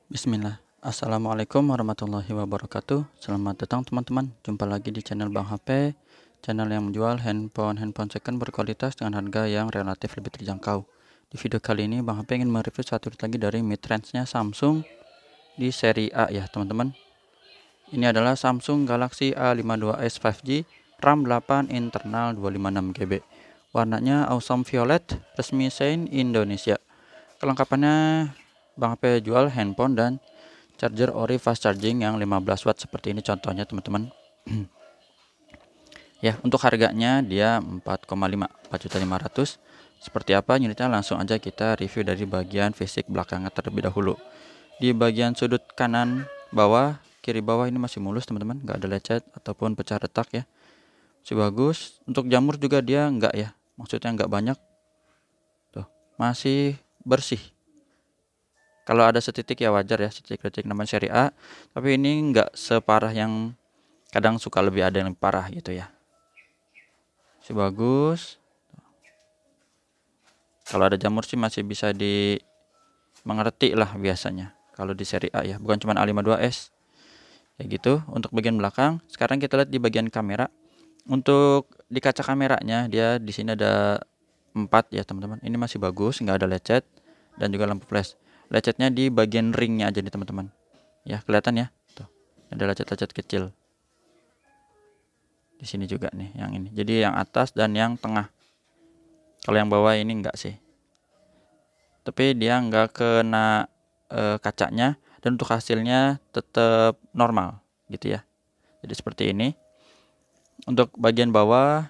Bismillah. Assalamualaikum warahmatullahi wabarakatuh. Selamat datang teman-teman. Jumpa lagi di channel Bang HP, channel yang menjual handphone second berkualitas dengan harga yang relatif lebih terjangkau. Di video kali ini Bang HP ingin mereview satu lagi dari mid-range-nya Samsung di seri A ya teman-teman. Ini adalah Samsung Galaxy A52s 5G, RAM 8, internal 256GB. Warnanya Awesome Violet, resmi Sein Indonesia. Kelengkapannya Bang HP jual handphone dan charger ori fast charging yang 15 watt seperti ini contohnya teman-teman. Ya, untuk harganya dia 4,5 seperti apa unitnya langsung aja kita review dari bagian fisik belakangnya terlebih dahulu. Di bagian sudut kanan bawah, kiri bawah ini masih mulus teman-teman, nggak ada lecet ataupun pecah retak ya. Masih bagus. Untuk jamur juga dia nggak ya, maksudnya nggak banyak. Tuh, masih bersih. Kalau ada setitik ya wajar ya, setitik-setitik namanya seri A. Tapi ini nggak separah yang kadang suka lebih ada yang parah gitu ya. Masih bagus. Kalau ada jamur sih masih bisa dimengerti lah biasanya. Kalau di seri A ya, bukan cuma A52s. Ya gitu. Untuk bagian belakang, sekarang kita lihat di bagian kamera. Untuk di kaca kameranya dia di sini ada 4 ya teman-teman. Ini masih bagus, nggak ada lecet dan juga lampu flash. Lecetnya di bagian ringnya aja nih teman-teman. Ya kelihatan ya. Tuh, ada lecet-lecet kecil. Di sini juga nih yang ini. Jadi yang atas dan yang tengah. Kalau yang bawah ini enggak sih. Tapi dia enggak kena kacanya dan untuk hasilnya tetap normal gitu ya. Jadi seperti ini. Untuk bagian bawah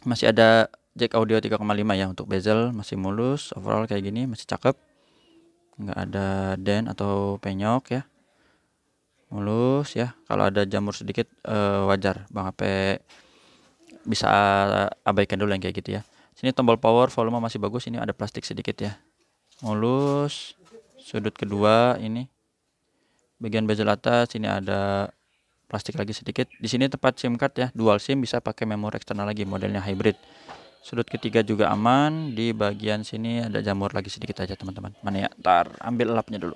masih ada jack audio 3,5 ya, untuk bezel masih mulus, overall kayak gini masih cakep. Enggak ada dent atau penyok ya. Mulus ya. Kalau ada jamur sedikit wajar, Bang HP bisa abaikan dulu yang kayak gitu ya. Sini tombol power, volume masih bagus, ini ada plastik sedikit ya. Mulus. Sudut kedua ini bagian bezel atas ini ada plastik lagi sedikit. Di sini tempat SIM card ya, dual SIM, bisa pakai memori eksternal lagi, modelnya hybrid. Sudut ketiga juga aman. Di bagian sini ada jamur lagi sedikit aja teman-teman. Mana ya? Ntar ambil lapnya dulu.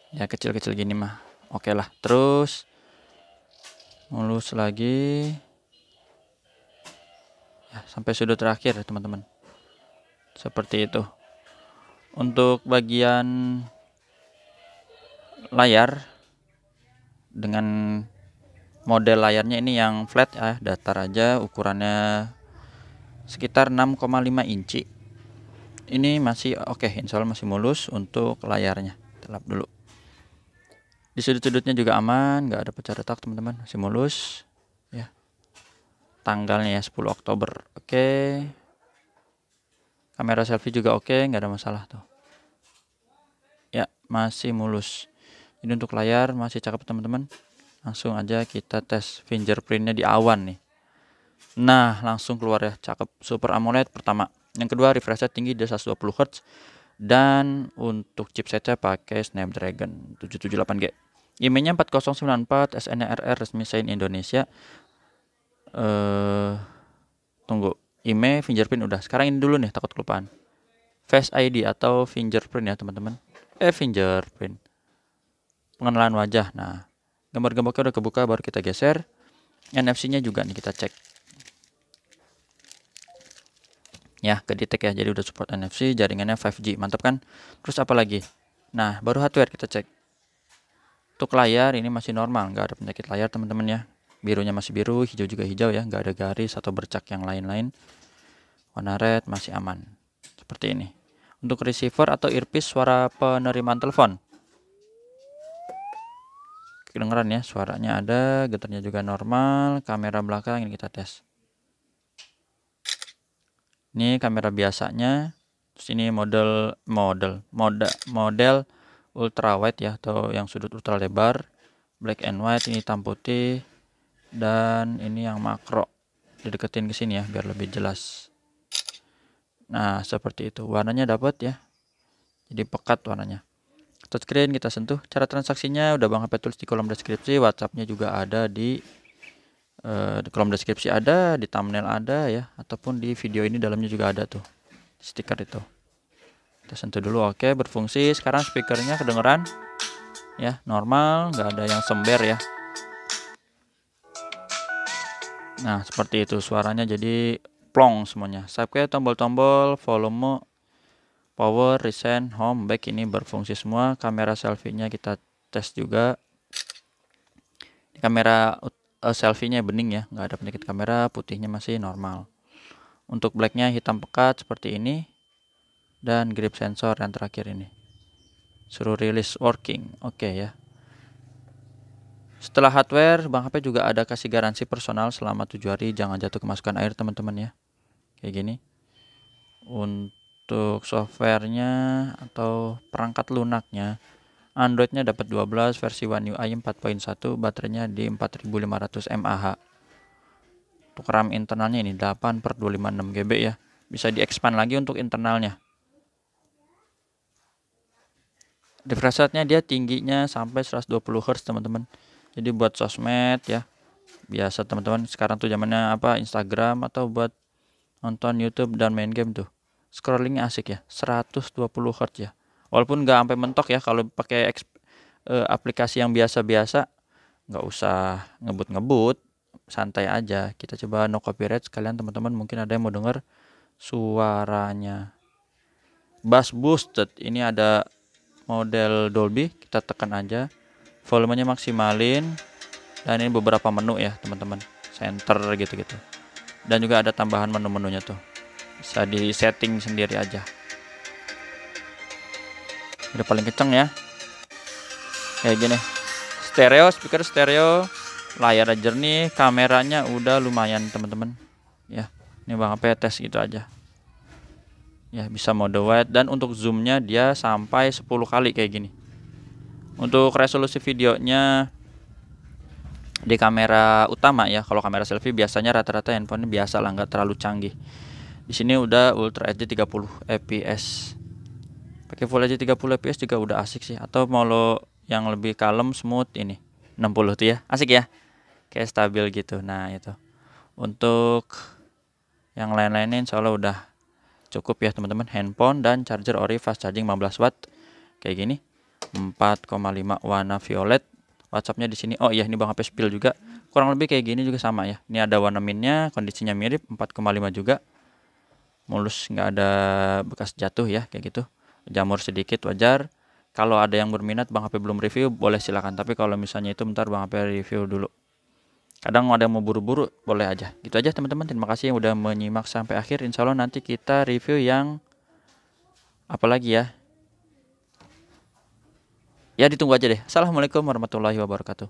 Ya kecil-kecil gini mah oke lah. Terus mulus lagi ya, sampai sudut terakhir ya teman-teman, seperti itu. Untuk bagian layar, dengan model layarnya ini yang flat ya, datar aja, ukurannya sekitar 6,5 inci. Ini masih oke, insya Allah masih mulus untuk layarnya. Telap dulu. Di sudut-sudutnya juga aman, nggak ada pecah retak teman-teman, masih mulus ya. Tanggalnya ya 10 Oktober. Oke. Kamera selfie juga oke, nggak ada masalah tuh. Ya, masih mulus. Ini untuk layar masih cakep teman-teman. Langsung aja kita tes fingerprintnya di awan nih. Nah, langsung keluar ya, cakep. Super AMOLED pertama. Yang kedua, refresh rate tinggi di 120 Hz. Dan untuk chipsetnya pakai Snapdragon 778G. IMEI-nya 4094, SNRR resmi Sein Indonesia. Tunggu, IMEI fingerprint udah. Sekarang ini dulu nih, takut kelupaan. Face ID atau fingerprint ya teman-teman. Fingerprint. Pengenalan wajah. Nah, gambar-gambarnya udah kebuka, baru kita geser. NFC-nya juga nih kita cek. Ya, kedetek ya, jadi udah support NFC, jaringannya 5G, mantap kan? Terus apa lagi? Nah, baru hardware kita cek. Untuk layar ini masih normal, nggak ada penyakit layar teman-teman ya. Birunya masih biru, hijau juga hijau ya, nggak ada garis atau bercak yang lain-lain. Warna red masih aman, seperti ini. Untuk receiver atau earpiece, suara penerimaan telepon. Kedengeran ya, suaranya ada, getarnya juga normal. Kamera belakang ini kita tes. Ini kamera biasanya. Terus ini model ultra wide ya, atau yang sudut ultra lebar, black and white, ini hitam putih, dan ini yang makro. Dideketin ke sini ya biar lebih jelas. Nah, seperti itu. Warnanya dapat ya. Jadi pekat warnanya. Touchscreen kita sentuh. Cara transaksinya udah Bang HP tulis di kolom deskripsi. WhatsApp-nya juga ada di kolom deskripsi, ada di thumbnail ada ya, ataupun di video ini dalamnya juga ada tuh stiker itu. Kita sentuh dulu. Oke, berfungsi. Sekarang speakernya kedengeran ya, normal, nggak ada yang sember ya. Nah, seperti itu suaranya, jadi plong semuanya. Oke, tombol-tombol volume, power, recent, home, back ini berfungsi semua. Kamera selfie-nya kita tes juga. Kamera selfie-nya bening ya, nggak ada penyakit kamera, putihnya masih normal. Untuk black-nya hitam pekat seperti ini, dan grip sensor yang terakhir ini. Suruh release working, oke ya. Setelah hardware, Bang HP juga ada kasih garansi personal selama 7 hari, jangan jatuh kemasukan air teman-teman ya. Kayak gini. Untuk softwarenya atau perangkat lunaknya, Androidnya dapat 12, versi One UI 4.1, baterainya di 4500 mAh. Untuk RAM internalnya ini 8/256 GB ya. Bisa di-expand lagi untuk internalnya. Refresh rate-nya dia tingginya sampai 120 Hz teman-teman. Jadi buat sosmed ya, biasa teman-teman sekarang tuh zamannya apa, Instagram, atau buat nonton YouTube dan main game tuh, scrollingnya asik ya, 120 Hz ya. Walaupun nggak sampai mentok ya, kalau pakai aplikasi yang biasa-biasa nggak usah ngebut-ngebut, santai aja. Kita coba no copyright sekalian teman-teman, mungkin ada yang mau denger suaranya. Bass boosted, ini ada model Dolby, kita tekan aja, volumenya maksimalin, dan ini beberapa menu ya teman-teman, center gitu-gitu, dan juga ada tambahan menu-menunya tuh, bisa di setting sendiri aja. Udah paling kenceng ya, kayak gini. Stereo, speaker stereo, layar jernih, kameranya udah lumayan teman-teman ya. Ini Bang HP tes gitu aja ya, bisa mode wide, dan untuk zoomnya dia sampai 10 kali kayak gini. Untuk resolusi videonya di kamera utama ya, kalau kamera selfie biasanya rata-rata handphone biasa lah, nggak terlalu canggih. Di sini udah Ultra HD 30 fps. Pakai Full HD 30 fps juga udah asik sih. Atau mau lo yang lebih kalem, smooth, ini 60 tuh ya, asik ya, kayak stabil gitu. Nah itu. Untuk yang lain-lainnya insya Allah udah cukup ya teman-teman. Handphone dan charger ori fast charging 15 watt kayak gini, 4,5 warna violet. WhatsAppnya di sini. Oh iya, ini Bang HP spill juga. Kurang lebih kayak gini juga sama ya. Ini ada warna minnya, kondisinya mirip, 4,5 juga. Mulus, nggak ada bekas jatuh ya, kayak gitu. Jamur sedikit wajar. Kalau ada yang berminat Bang HP belum review, boleh silakan. Tapi kalau misalnya itu bentar Bang HP review dulu. Kadang ada yang mau buru-buru, boleh aja. Gitu aja teman-teman. Terima kasih yang udah menyimak sampai akhir. Insya Allah nanti kita review yang apa lagi ya? Ya ditunggu aja deh. Assalamualaikum warahmatullahi wabarakatuh.